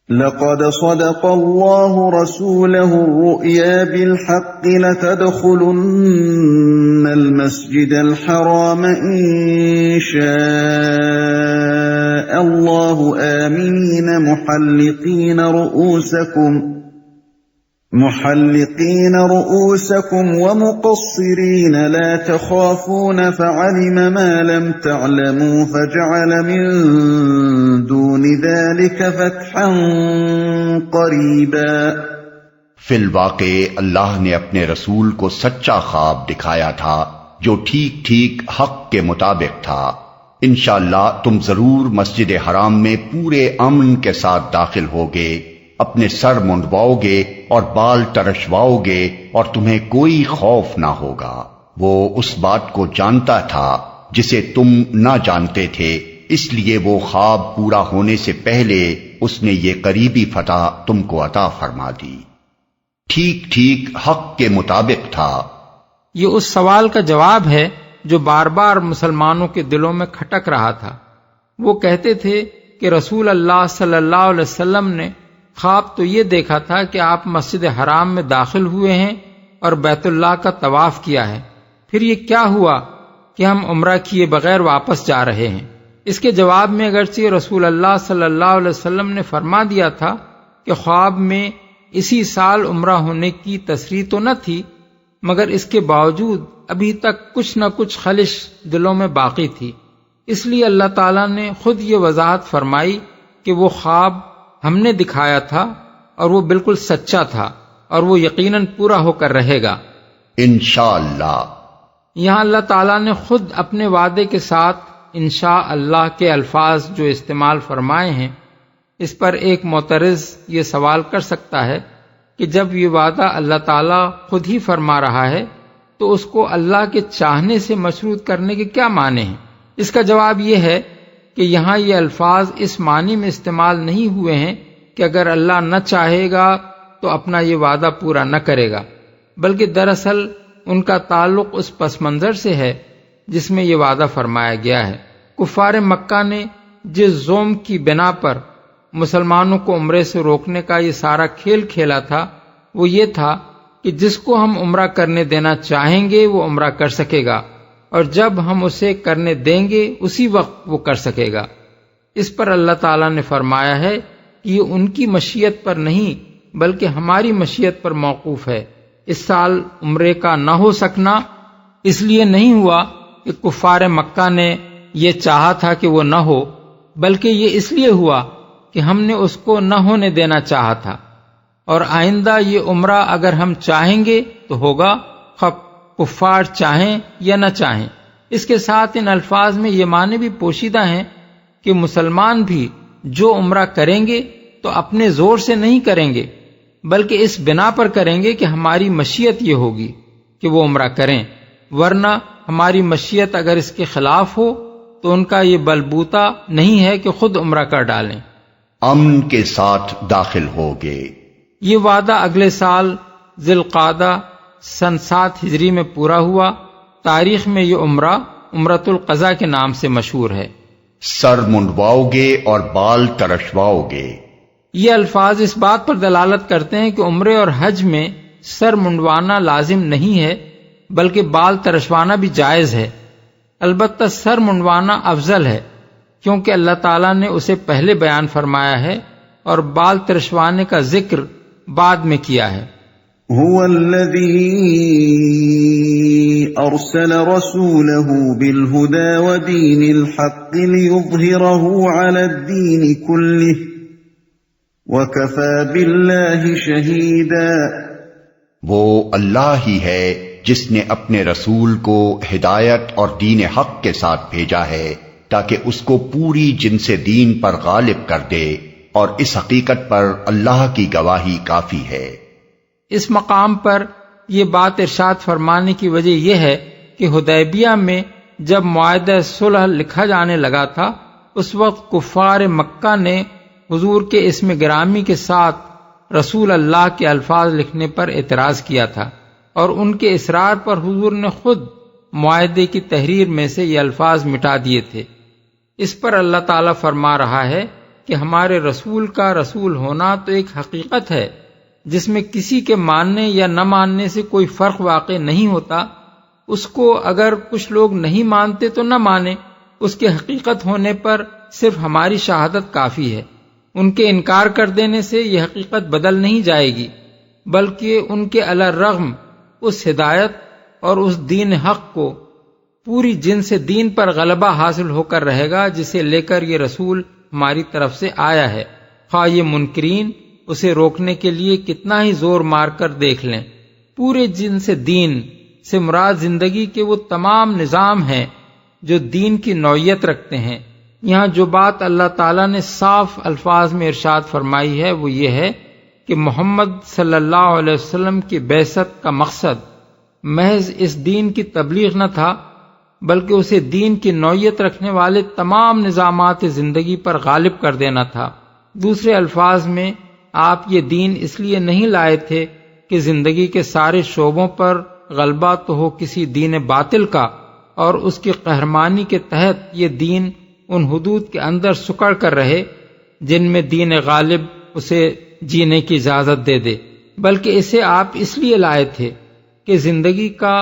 لقد صدق الله رسوله الرؤيا بالحق لتدخلن المسجد الحرام إن شاء الله آمنين محلقين رؤوسكم ومقصرين لا تخافون فعلم ما لم تعلموا فجعل من دون ذلك فتحا قریبا۔ فی الواقع اللہ نے اپنے رسول کو سچا خواب دکھایا تھا جو ٹھیک ٹھیک حق کے مطابق تھا۔ انشاءاللہ تم ضرور مسجد حرام میں پورے امن کے ساتھ داخل ہوگے، اپنے سر منڈواؤ گے اور بال ترشواؤ گے اور تمہیں کوئی خوف نہ ہوگا۔ وہ اس بات کو جانتا تھا جسے تم نہ جانتے تھے، اس لیے وہ خواب پورا ہونے سے پہلے اس نے یہ قریبی فتح تم کو عطا فرما دی۔ ٹھیک ٹھیک حق کے مطابق تھا۔ یہ اس سوال کا جواب ہے جو بار بار مسلمانوں کے دلوں میں کھٹک رہا تھا۔ وہ کہتے تھے کہ رسول اللہ صلی اللہ علیہ وسلم نے خواب تو یہ دیکھا تھا کہ آپ مسجد حرام میں داخل ہوئے ہیں اور بیت اللہ کا طواف کیا ہے، پھر یہ کیا ہوا کہ ہم عمرہ کیے بغیر واپس جا رہے ہیں؟ اس کے جواب میں اگرچہ رسول اللہ صلی اللہ علیہ وسلم نے فرما دیا تھا کہ خواب میں اسی سال عمرہ ہونے کی تصریح تو نہ تھی، مگر اس کے باوجود ابھی تک کچھ نہ کچھ خلش دلوں میں باقی تھی۔ اس لیے اللہ تعالیٰ نے خود یہ وضاحت فرمائی کہ وہ خواب ہم نے دکھایا تھا اور وہ بالکل سچا تھا اور وہ یقیناً پورا ہو کر رہے گا انشاءاللہ۔ یہاں اللہ تعالیٰ نے خود اپنے وعدے کے ساتھ انشاءاللہ کے الفاظ جو استعمال فرمائے ہیں، اس پر ایک معترض یہ سوال کر سکتا ہے کہ جب یہ وعدہ اللہ تعالیٰ خود ہی فرما رہا ہے تو اس کو اللہ کے چاہنے سے مشروط کرنے کے کیا معنی ہیں؟ اس کا جواب یہ ہے کہ یہاں یہ الفاظ اس معنی میں استعمال نہیں ہوئے ہیں کہ اگر اللہ نہ چاہے گا تو اپنا یہ وعدہ پورا نہ کرے گا، بلکہ دراصل ان کا تعلق اس پس منظر سے ہے جس میں یہ وعدہ فرمایا گیا ہے۔ کفار مکہ نے جس ظلم کی بنا پر مسلمانوں کو عمرے سے روکنے کا یہ سارا کھیل کھیلا تھا وہ یہ تھا کہ جس کو ہم عمرہ کرنے دینا چاہیں گے وہ عمرہ کر سکے گا، اور جب ہم اسے کرنے دیں گے اسی وقت وہ کر سکے گا۔ اس پر اللہ تعالیٰ نے فرمایا ہے کہ یہ ان کی مشیت پر نہیں بلکہ ہماری مشیت پر موقوف ہے۔ اس سال عمرے کا نہ ہو سکنا اس لیے نہیں ہوا کہ کفار مکہ نے یہ چاہا تھا کہ وہ نہ ہو، بلکہ یہ اس لیے ہوا کہ ہم نے اس کو نہ ہونے دینا چاہا تھا، اور آئندہ یہ عمرہ اگر ہم چاہیں گے تو ہوگا، خواہ کفار چاہیں یا نہ چاہیں۔ اس کے ساتھ ان الفاظ میں یہ معنی بھی پوشیدہ ہیں کہ مسلمان بھی جو عمرہ کریں گے تو اپنے زور سے نہیں کریں گے بلکہ اس بنا پر کریں گے کہ ہماری مشیت یہ ہوگی کہ وہ عمرہ کریں، ورنہ ہماری مشیت اگر اس کے خلاف ہو تو ان کا یہ بلبوتا نہیں ہے کہ خود عمرہ کر ڈالیں۔ امن کے ساتھ داخل ہوگے۔ یہ وعدہ اگلے سال ذی القعدہ سن 7 ہجری میں پورا ہوا۔ تاریخ میں یہ عمرہ عمرۃ القضاء کے نام سے مشہور ہے۔ سر منڈواؤ گے اور بال ترشواؤ گے۔ یہ الفاظ اس بات پر دلالت کرتے ہیں کہ عمرے اور حج میں سر منڈوانا لازم نہیں ہے بلکہ بال ترشوانا بھی جائز ہے۔ البتہ سر منڈوانا افضل ہے کیونکہ اللہ تعالیٰ نے اسے پہلے بیان فرمایا ہے اور بال ترشوانے کا ذکر بعد میں کیا ہے۔ هو الذي أرسل رسوله بالهدى ودين الحق ليظهره على الدين كله وكفى بالله شهيدا۔ وہ اللہ ہی ہے جس نے اپنے رسول کو ہدایت اور دین حق کے ساتھ بھیجا ہے تاکہ اس کو پوری جنس دین پر غالب کر دے، اور اس حقیقت پر اللہ کی گواہی کافی ہے۔ اس مقام پر یہ بات ارشاد فرمانے کی وجہ یہ ہے کہ حدیبیہ میں جب معاہدہ صلح لکھا جانے لگا تھا اس وقت کفار مکہ نے حضور کے اسم گرامی کے ساتھ رسول اللہ کے الفاظ لکھنے پر اعتراض کیا تھا، اور ان کے اصرار پر حضور نے خود معاہدے کی تحریر میں سے یہ الفاظ مٹا دیے تھے۔ اس پر اللہ تعالیٰ فرما رہا ہے کہ کہ ہمارے رسول کا رسول ہونا تو ایک حقیقت ہے جس میں کسی کے ماننے یا نہ ماننے سے کوئی فرق واقع نہیں ہوتا. اس کو اگر کچھ لوگ نہیں مانتے تو نہ مانے، اس کے حقیقت ہونے پر صرف ہماری شہادت کافی ہے. ان کے انکار کر دینے سے یہ حقیقت بدل نہیں جائے گی، بلکہ ان کے علی الرغم اس ہدایت اور اس دین حق کو پوری جن سے دین پر غلبہ حاصل ہو کر رہے گا جسے لے کر یہ رسول ہماری طرف سے آیا ہے، خواہ یہ منکرین اسے روکنے کے لیے کتنا ہی زور مار کر دیکھ لیں. پورے جن سے دین سے مراد زندگی کے وہ تمام نظام ہیں جو دین کی نوعیت رکھتے ہیں. یہاں جو بات اللہ تعالیٰ نے صاف الفاظ میں ارشاد فرمائی ہے وہ یہ ہے کہ محمد صلی اللہ علیہ وسلم کی بعثت کا مقصد محض اس دین کی تبلیغ نہ تھا، بلکہ اسے دین کی نوعیت رکھنے والے تمام نظامات زندگی پر غالب کر دینا تھا. دوسرے الفاظ میں آپ یہ دین اس لیے نہیں لائے تھے کہ زندگی کے سارے شعبوں پر غلبہ تو ہو کسی دین باطل کا اور اس کی قہرمانی کے تحت یہ دین ان حدود کے اندر سکڑ کر رہے جن میں دین غالب اسے جینے کی اجازت دے دے، بلکہ اسے آپ اس لیے لائے تھے کہ زندگی کا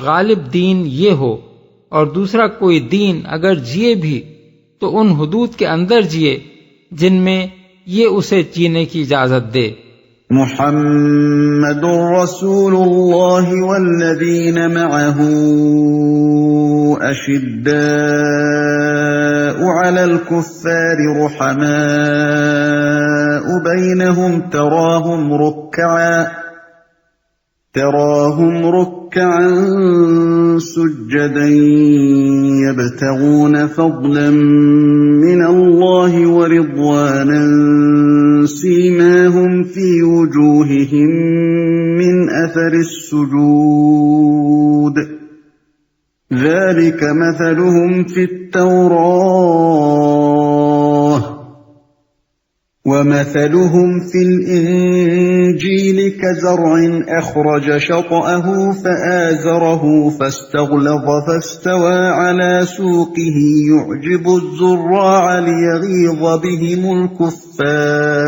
غالب دین یہ ہو، اور دوسرا کوئی دین اگر جیے بھی تو ان حدود کے اندر جیے جن میں یہ اسے جینے کی اجازت دے. محمد رسول اللہ والذین معه اشداء علی الكفار رحماء بینہم تراهم ركعا سجدا يبتغون فضلا من الله ورضوانا سيماهم في وجوههم من أثر السجود ذلك مثلهم في التوراة ومثلهم في الإنجيل كزرع أخرج شطأه فآزره فاستغلظ فاستوى على سوقه يعجب الزراع ليغيظ بهم الكفار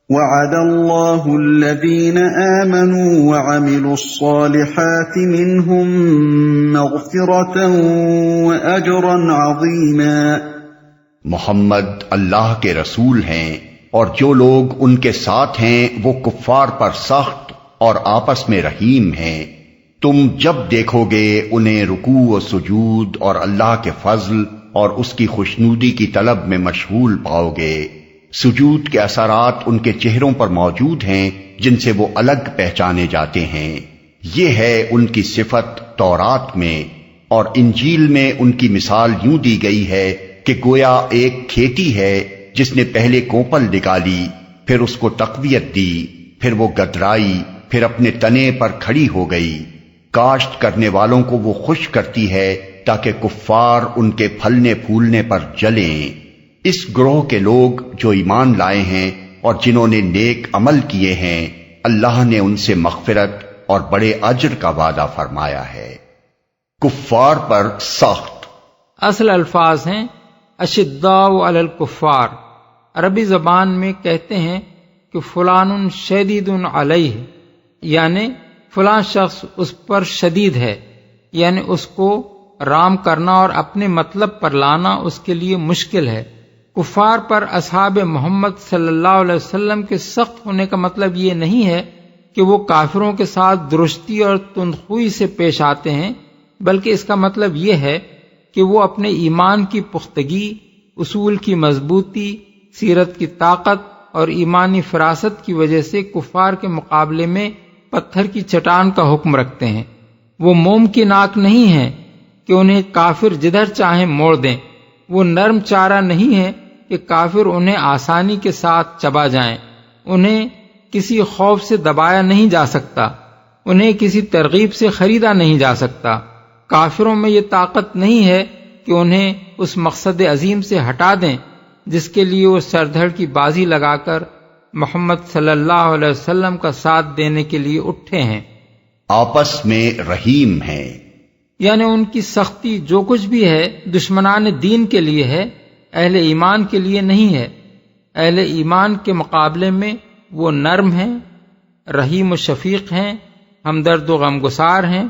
وعد الله الذين آمنوا وعملوا الصالحات منهم مغفرة وأجرا عظيما. محمد اللہ کے رسول ہیں اور جو لوگ ان کے ساتھ ہیں وہ کفار پر سخت اور آپس میں رحیم ہیں. تم جب دیکھو گے انہیں رکوع و سجود اور اللہ کے فضل اور اس کی خوشنودی کی طلب میں مشغول پاؤ گے. سجود کے اثرات ان کے چہروں پر موجود ہیں جن سے وہ الگ پہچانے جاتے ہیں. یہ ہے ان کی صفت تورات میں، اور انجیل میں ان کی مثال یوں دی گئی ہے کہ گویا ایک کھیتی ہے جس نے پہلے کوپل نکالی، پھر اس کو تقویت دی، پھر وہ گدرائی، پھر اپنے تنے پر کھڑی ہو گئی. کاشت کرنے والوں کو وہ خوش کرتی ہے تاکہ کفار ان کے پھلنے پھولنے پر جلیں. اس گروہ کے لوگ جو ایمان لائے ہیں اور جنہوں نے نیک عمل کیے ہیں، اللہ نے ان سے مغفرت اور بڑے اجر کا وعدہ فرمایا ہے. کفار پر سخت اصل الفاظ ہیں اشداء علی الکفار. عربی زبان میں کہتے ہیں کہ فلان شدید علیہ، یعنی فلاں شخص اس پر شدید ہے، یعنی اس کو رام کرنا اور اپنے مطلب پر لانا اس کے لیے مشکل ہے. کفار پر اصحاب محمد صلی اللہ علیہ وسلم کے سخت ہونے کا مطلب یہ نہیں ہے کہ وہ کافروں کے ساتھ درستی اور تندخوئی سے پیش آتے ہیں، بلکہ اس کا مطلب یہ ہے کہ وہ اپنے ایمان کی پختگی، اصول کی مضبوطی، سیرت کی طاقت اور ایمانی فراست کی وجہ سے کفار کے مقابلے میں پتھر کی چٹان کا حکم رکھتے ہیں. وہ موم کی ناک نہیں ہیں کہ انہیں کافر جدھر چاہیں موڑ دیں. وہ نرم چارہ نہیں ہے کہ کافر انہیں آسانی کے ساتھ چبا جائیں. انہیں کسی خوف سے دبایا نہیں جا سکتا، انہیں کسی ترغیب سے خریدا نہیں جا سکتا. کافروں میں یہ طاقت نہیں ہے کہ انہیں اس مقصد عظیم سے ہٹا دیں جس کے لیے وہ سر دھڑ کی بازی لگا کر محمد صلی اللہ علیہ وسلم کا ساتھ دینے کے لیے اٹھے ہیں. آپس میں رحیم ہیں، یعنی ان کی سختی جو کچھ بھی ہے دشمنان دین کے لیے ہے، اہل ایمان کے لیے نہیں ہے۔ اہل ایمان کے مقابلے میں وہ نرم ہیں، رحیم و شفیق ہیں، ہمدرد و غمگسار ہیں۔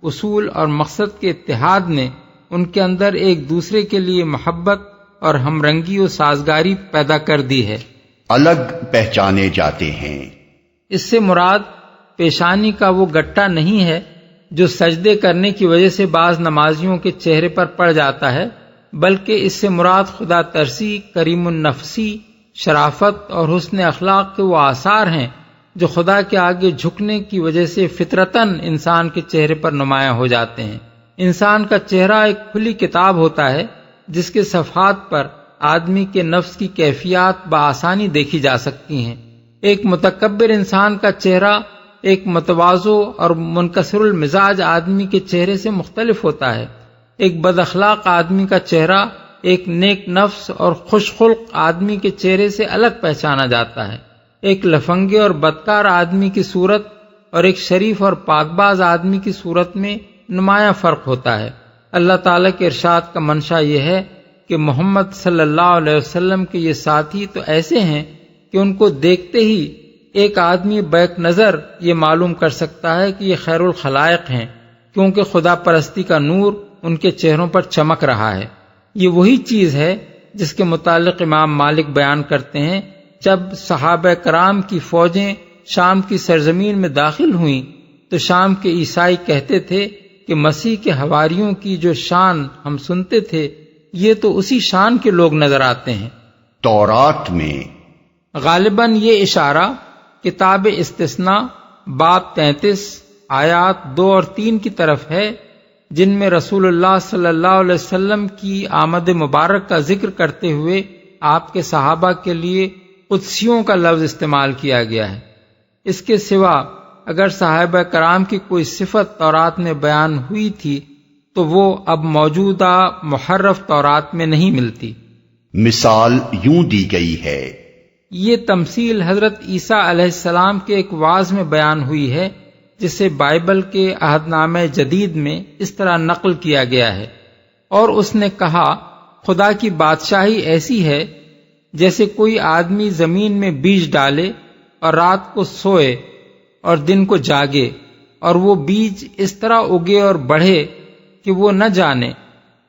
اصول اور مقصد کے اتحاد نے ان کے اندر ایک دوسرے کے لیے محبت اور ہمرنگی و سازگاری پیدا کر دی ہے۔ الگ پہچانے جاتے ہیں۔ اس سے مراد پیشانی کا وہ گٹا نہیں ہے جو سجدے کرنے کی وجہ سے بعض نمازیوں کے چہرے پر پڑ جاتا ہے، بلکہ اس سے مراد خدا ترسی، کریم النفسی، شرافت اور حسن اخلاق کے وہ آثار ہیں جو خدا کے آگے جھکنے کی وجہ سے فطرتاً انسان کے چہرے پر نمایاں ہو جاتے ہیں۔ انسان کا چہرہ ایک کھلی کتاب ہوتا ہے جس کے صفحات پر آدمی کے نفس کی کیفیات بآسانی دیکھی جا سکتی ہیں۔ ایک متکبر انسان کا چہرہ ایک متواضع اور منکسر المزاج آدمی کے چہرے سے مختلف ہوتا ہے۔ ایک بد اخلاق آدمی کا چہرہ ایک نیک نفس اور خوش خلق آدمی کے چہرے سے الگ پہچانا جاتا ہے۔ ایک لفنگے اور بدکار آدمی کی صورت اور ایک شریف اور پاک باز آدمی کی صورت میں نمایاں فرق ہوتا ہے۔ اللہ تعالیٰ کے ارشاد کا منشا یہ ہے کہ محمد صلی اللہ علیہ وسلم کے یہ ساتھی تو ایسے ہیں کہ ان کو دیکھتے ہی ایک آدمی بیک نظر یہ معلوم کر سکتا ہے کہ یہ خیر الخلائق ہیں، کیونکہ خدا پرستی کا نور ان کے چہروں پر چمک رہا ہے۔ یہ وہی چیز ہے جس کے متعلق امام مالک بیان کرتے ہیں، جب صحابہ کرام کی فوجیں شام کی سرزمین میں داخل ہوئیں تو شام کے عیسائی کہتے تھے کہ مسیح کے حواریوں کی جو شان ہم سنتے تھے یہ تو اسی شان کے لوگ نظر آتے ہیں۔ تورات میں غالباً یہ اشارہ کتاب استثناء باب 33 آیات 2 اور 3 کی طرف ہے، جن میں رسول اللہ صلی اللہ علیہ وسلم کی آمد مبارک کا ذکر کرتے ہوئے آپ کے صحابہ کے لیے قدسیوں کا لفظ استعمال کیا گیا ہے۔ اس کے سوا اگر صحابہ کرام کی کوئی صفت تورات میں بیان ہوئی تھی تو وہ اب موجودہ محرف تورات میں نہیں ملتی۔ مثال یوں دی گئی ہے۔ یہ تمثیل حضرت عیسیٰ علیہ السلام کے ایک وعظ میں بیان ہوئی ہے، جسے بائبل کے عہد نامہ جدید میں اس طرح نقل کیا گیا ہے۔ اور اس نے کہا، خدا کی بادشاہی ایسی ہے جیسے کوئی آدمی زمین میں بیج ڈالے اور رات کو سوئے اور دن کو جاگے، اور وہ بیج اس طرح اگے اور بڑھے کہ وہ نہ جانے۔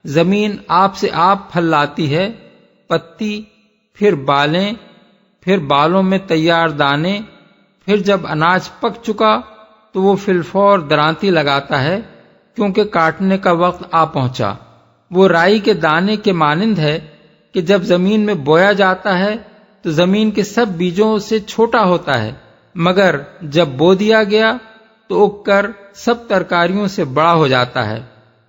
زمین آپ سے آپ پھل لاتی ہے، پتی، پھر بالیں، پھر بالوں میں تیار دانے، پھر جب اناج پک چکا تو وہ فی الفور درانتی لگاتا ہے، کیونکہ کاٹنے کا وقت آ پہنچا۔ وہ رائی کے دانے کے مانند ہے کہ جب زمین میں بویا جاتا ہے تو زمین کے سب بیجوں سے چھوٹا ہوتا ہے، مگر جب بو دیا گیا تو اگ کر سب ترکاریوں سے بڑا ہو جاتا ہے،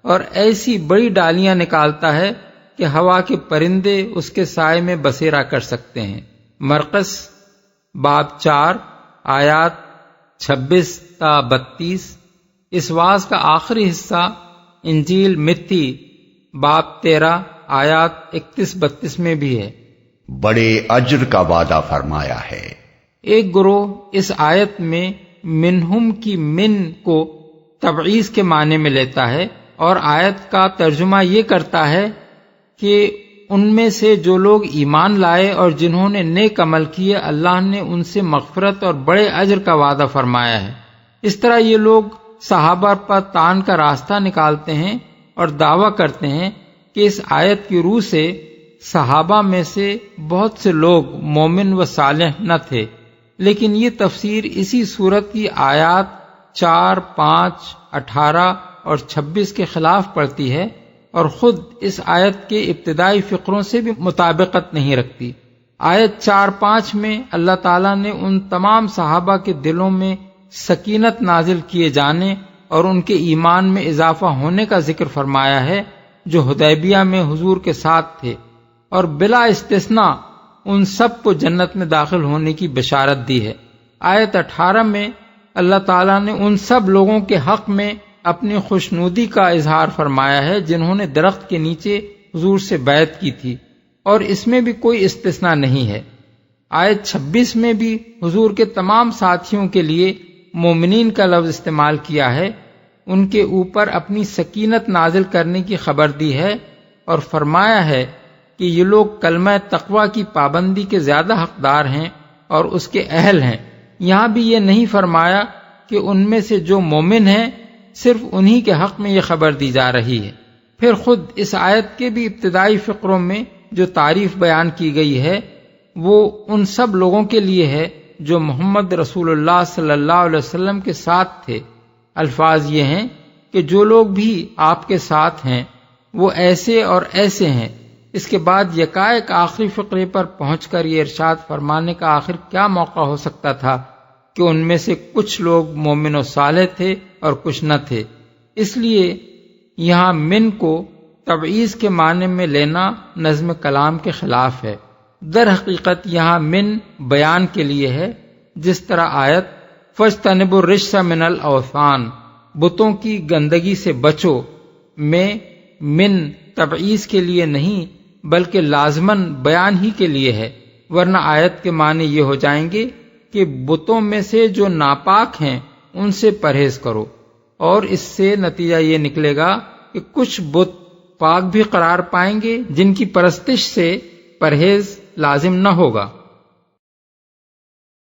اور ایسی بڑی ڈالیاں نکالتا ہے کہ ہوا کے پرندے اس کے سائے میں بسیرا کر سکتے ہیں۔ مرقس باب 4 آیات 26 تا 32۔ اس وعظ کا آخری حصہ انجیل متی باب 13 آیات 31-32 میں بھی ہے۔ بڑے اجر کا وعدہ فرمایا ہے۔ ایک گروہ اس آیت میں منہم کی من کو تبعیض کے معنی میں لیتا ہے اور آیت کا ترجمہ یہ کرتا ہے کہ ان میں سے جو لوگ ایمان لائے اور جنہوں نے نیک عمل کیے، اللہ نے ان سے مغفرت اور بڑے اجر کا وعدہ فرمایا ہے۔ اس طرح یہ لوگ صحابہ پر طعن کا راستہ نکالتے ہیں اور دعویٰ کرتے ہیں کہ اس آیت کی روح سے صحابہ میں سے بہت سے لوگ مومن و صالح نہ تھے، لیکن یہ تفسیر اسی سورت کی آیات 4، 5، 18 اور 26 کے خلاف پڑتی ہے اور خود اس آیت کے ابتدائی فقروں سے بھی مطابقت نہیں رکھتی۔ آیت 4-5 میں اللہ تعالیٰ نے ان تمام صحابہ کے دلوں میں سکینت نازل کیے جانے اور ان کے ایمان میں اضافہ ہونے کا ذکر فرمایا ہے جو حدیبیہ میں حضور کے ساتھ تھے، اور بلا استثناء ان سب کو جنت میں داخل ہونے کی بشارت دی ہے۔ آیت 18 میں اللہ تعالیٰ نے ان سب لوگوں کے حق میں اپنی خوشنودی کا اظہار فرمایا ہے جنہوں نے درخت کے نیچے حضور سے بیعت کی تھی، اور اس میں بھی کوئی استثناء نہیں ہے۔ آیت 26 میں بھی حضور کے تمام ساتھیوں کے لیے مومنین کا لفظ استعمال کیا ہے، ان کے اوپر اپنی سکینت نازل کرنے کی خبر دی ہے اور فرمایا ہے کہ یہ لوگ کلمہ تقوی کی پابندی کے زیادہ حقدار ہیں اور اس کے اہل ہیں۔ یہاں بھی یہ نہیں فرمایا کہ ان میں سے جو مومن ہیں صرف انہی کے حق میں یہ خبر دی جا رہی ہے۔ پھر خود اس آیت کے بھی ابتدائی فقروں میں جو تعریف بیان کی گئی ہے وہ ان سب لوگوں کے لیے ہے جو محمد رسول اللہ صلی اللہ علیہ وسلم کے ساتھ تھے۔ الفاظ یہ ہیں کہ جو لوگ بھی آپ کے ساتھ ہیں وہ ایسے اور ایسے ہیں۔ اس کے بعد یکایک آخری فقرے پر پہنچ کر یہ ارشاد فرمانے کا آخر کیا موقع ہو سکتا تھا کہ ان میں سے کچھ لوگ مومن و صالح تھے اور کچھ نہ تھے۔ اس لیے یہاں من کو تبعیض کے معنی میں لینا نظم کلام کے خلاف ہے۔ در حقیقت یہاں من بیان کے لیے ہے، جس طرح آیت فَاجْتَنِبُوا الرِّجْسَ مِنَ الْأَوْثَانِ بتوں کی گندگی سے بچو میں من تبعیض کے لیے نہیں بلکہ لازماً بیان ہی کے لیے ہے، ورنہ آیت کے معنی یہ ہو جائیں گے کہ بتوں میں سے جو ناپاک ہیں ان سے پرہیز کرو، اور اس سے نتیجہ یہ نکلے گا کہ کچھ بت پاک بھی قرار پائیں گے جن کی پرستش سے پرہیز لازم نہ ہوگا۔